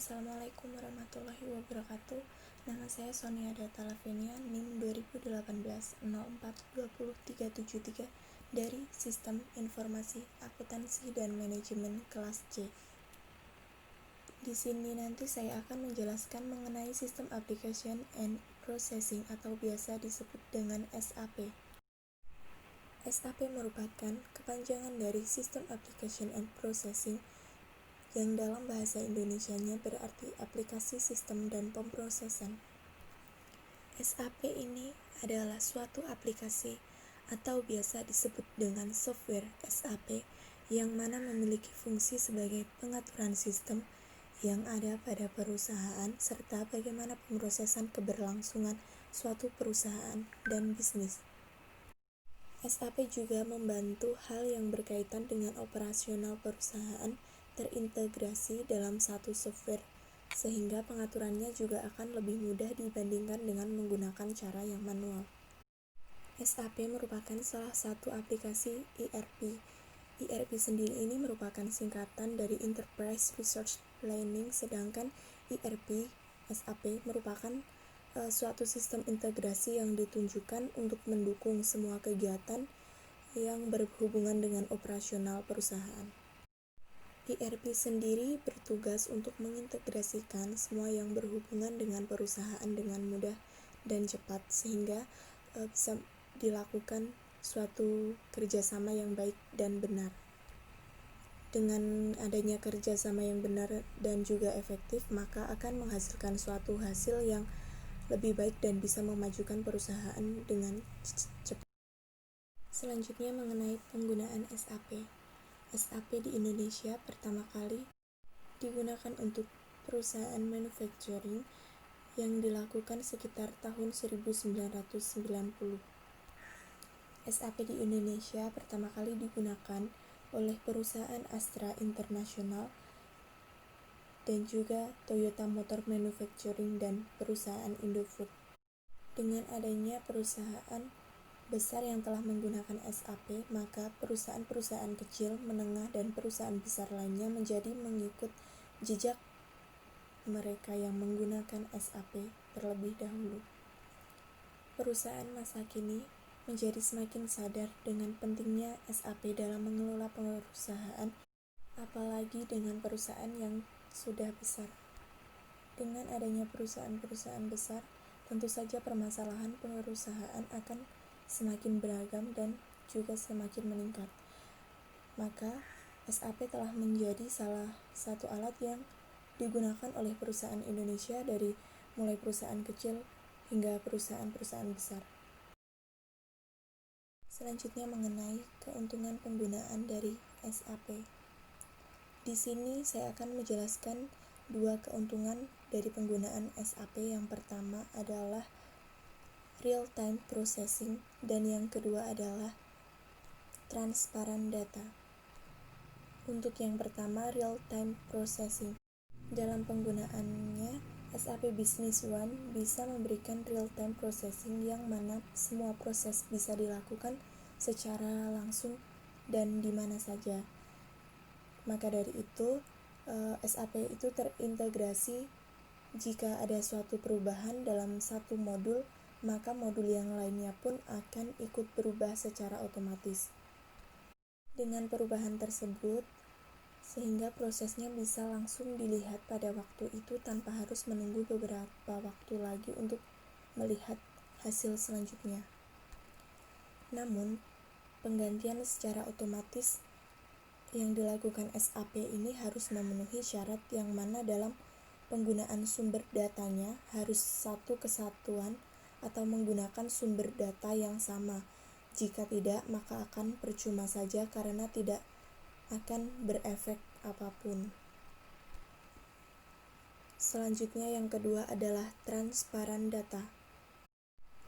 Assalamualaikum warahmatullahi wabarakatuh. Nama saya Sonia Data Lavenia, NIM 2018-04-20373 dari Sistem Informasi Akuntansi dan Manajemen kelas C. Di sini nanti saya akan menjelaskan mengenai Sistem Application and Processing atau biasa disebut dengan SAP. SAP merupakan kepanjangan dari System Application and Processing yang dalam bahasa Indonesianya berarti aplikasi sistem dan pemrosesan. SAP ini adalah suatu aplikasi atau biasa disebut dengan software SAP yang mana memiliki fungsi sebagai pengaturan sistem yang ada pada perusahaan serta bagaimana pemrosesan keberlangsungan suatu perusahaan dan bisnis. SAP juga membantu hal yang berkaitan dengan operasional perusahaan terintegrasi dalam satu software, sehingga pengaturannya juga akan lebih mudah dibandingkan dengan menggunakan cara yang manual. SAP merupakan salah satu aplikasi ERP. ERP sendiri ini merupakan singkatan dari Enterprise Resource Planning, sedangkan ERP SAP merupakan suatu sistem integrasi yang ditunjukkan untuk mendukung semua kegiatan yang berhubungan dengan operasional perusahaan. ERP sendiri bertugas untuk mengintegrasikan semua yang berhubungan dengan perusahaan dengan mudah dan cepat sehingga bisa dilakukan suatu kerjasama yang baik dan benar. Dengan adanya kerjasama yang benar dan juga efektif, maka akan menghasilkan suatu hasil yang lebih baik dan bisa memajukan perusahaan dengan cepat. Selanjutnya mengenai penggunaan SAP. SAP di Indonesia pertama kali digunakan untuk perusahaan manufacturing yang dilakukan sekitar tahun 1990. SAP di Indonesia pertama kali digunakan oleh perusahaan Astra International dan juga Toyota Motor Manufacturing dan perusahaan Indofood. Dengan adanya perusahaan besar yang telah menggunakan SAP, maka perusahaan-perusahaan kecil, menengah, dan perusahaan besar lainnya menjadi mengikut jejak mereka yang menggunakan SAP terlebih dahulu. Perusahaan masa kini menjadi semakin sadar dengan pentingnya SAP dalam mengelola perusahaan, apalagi dengan perusahaan yang sudah besar. Dengan adanya perusahaan-perusahaan besar, tentu saja permasalahan perusahaan akan semakin beragam dan juga semakin meningkat. Maka SAP telah menjadi salah satu alat yang digunakan oleh perusahaan Indonesia dari mulai perusahaan kecil hingga perusahaan-perusahaan besar. Selanjutnya mengenai keuntungan penggunaan dari SAP. Di sini saya akan menjelaskan dua keuntungan dari penggunaan SAP. Yang pertama adalah real-time processing dan yang kedua adalah transparan data. Untuk yang pertama, real-time processing. Dalam penggunaannya, SAP Business One bisa memberikan real-time processing yang mana semua proses bisa dilakukan secara langsung dan di mana saja. Maka dari itu, SAP itu terintegrasi jika ada suatu perubahan dalam satu modul, maka modul yang lainnya pun akan ikut berubah secara otomatis. Dengan perubahan tersebut, sehingga prosesnya bisa langsung dilihat pada waktu itu tanpa harus menunggu beberapa waktu lagi untuk melihat hasil selanjutnya. Namun, penggantian secara otomatis yang dilakukan SAP ini harus memenuhi syarat yang mana dalam penggunaan sumber datanya harus satu kesatuan atau menggunakan sumber data yang sama. Jika tidak, maka akan percuma saja karena tidak akan berefek apapun. Selanjutnya yang kedua adalah transparan data.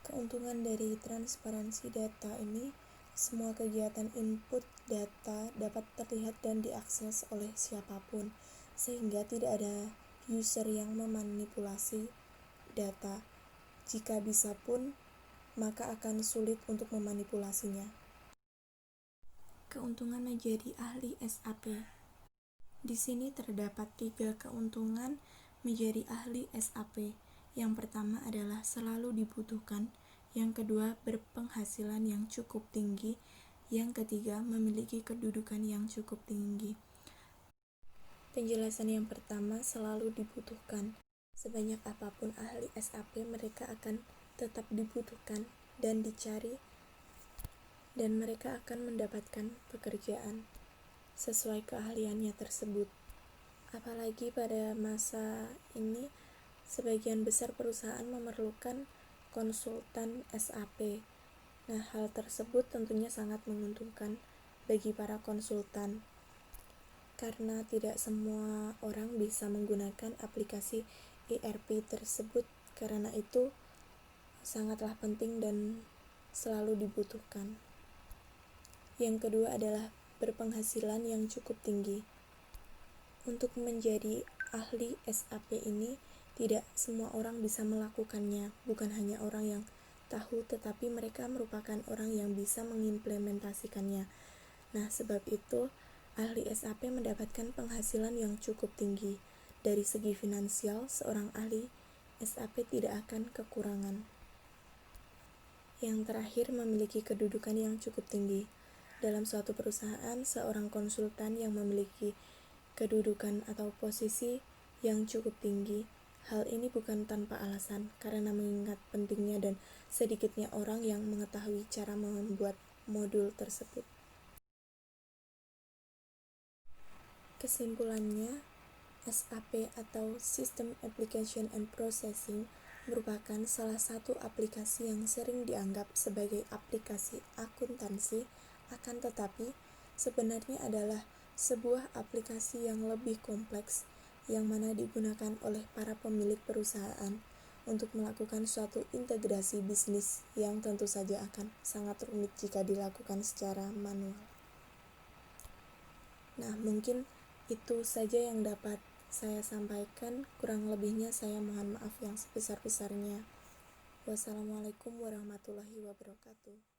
Keuntungan dari transparansi data ini, semua kegiatan input data dapat terlihat dan diakses oleh siapapun, sehingga tidak ada user yang memanipulasi data. Jika bisa pun, maka akan sulit untuk memanipulasinya. Keuntungan menjadi ahli SAP. Di sini terdapat 3 keuntungan menjadi ahli SAP. Yang pertama adalah selalu dibutuhkan, yang kedua berpenghasilan yang cukup tinggi, yang ketiga memiliki kedudukan yang cukup tinggi. Penjelasan yang pertama, selalu dibutuhkan. Sebanyak apapun ahli SAP, mereka akan tetap dibutuhkan dan dicari, dan mereka akan mendapatkan pekerjaan sesuai keahliannya tersebut. Apalagi pada masa ini, sebagian besar perusahaan memerlukan konsultan SAP. Nah, hal tersebut tentunya sangat menguntungkan bagi para konsultan, karena tidak semua orang bisa menggunakan aplikasi ERP tersebut. Karena itu, sangatlah penting dan selalu dibutuhkan. Yang kedua adalah berpenghasilan yang cukup tinggi. Untuk menjadi ahli SAP ini, tidak semua orang bisa melakukannya. Bukan hanya orang yang tahu, tetapi mereka merupakan orang yang bisa mengimplementasikannya. Nah, sebab itu, ahli SAP mendapatkan penghasilan yang cukup tinggi. Dari segi finansial, seorang ahli SAP tidak akan kekurangan. Yang terakhir, memiliki kedudukan yang cukup tinggi. Dalam suatu perusahaan, seorang konsultan yang memiliki kedudukan atau posisi yang cukup tinggi. Hal ini bukan tanpa alasan, karena mengingat pentingnya dan sedikitnya orang yang mengetahui cara membuat modul tersebut. Kesimpulannya, SAP atau System Application and Processing merupakan salah satu aplikasi yang sering dianggap sebagai aplikasi akuntansi, akan tetapi sebenarnya adalah sebuah aplikasi yang lebih kompleks yang mana digunakan oleh para pemilik perusahaan untuk melakukan suatu integrasi bisnis yang tentu saja akan sangat rumit jika dilakukan secara manual. Nah, mungkin itu saja yang dapat saya sampaikan, kurang lebihnya saya mohon maaf yang sebesar-besarnya. Wassalamualaikum warahmatullahi wabarakatuh.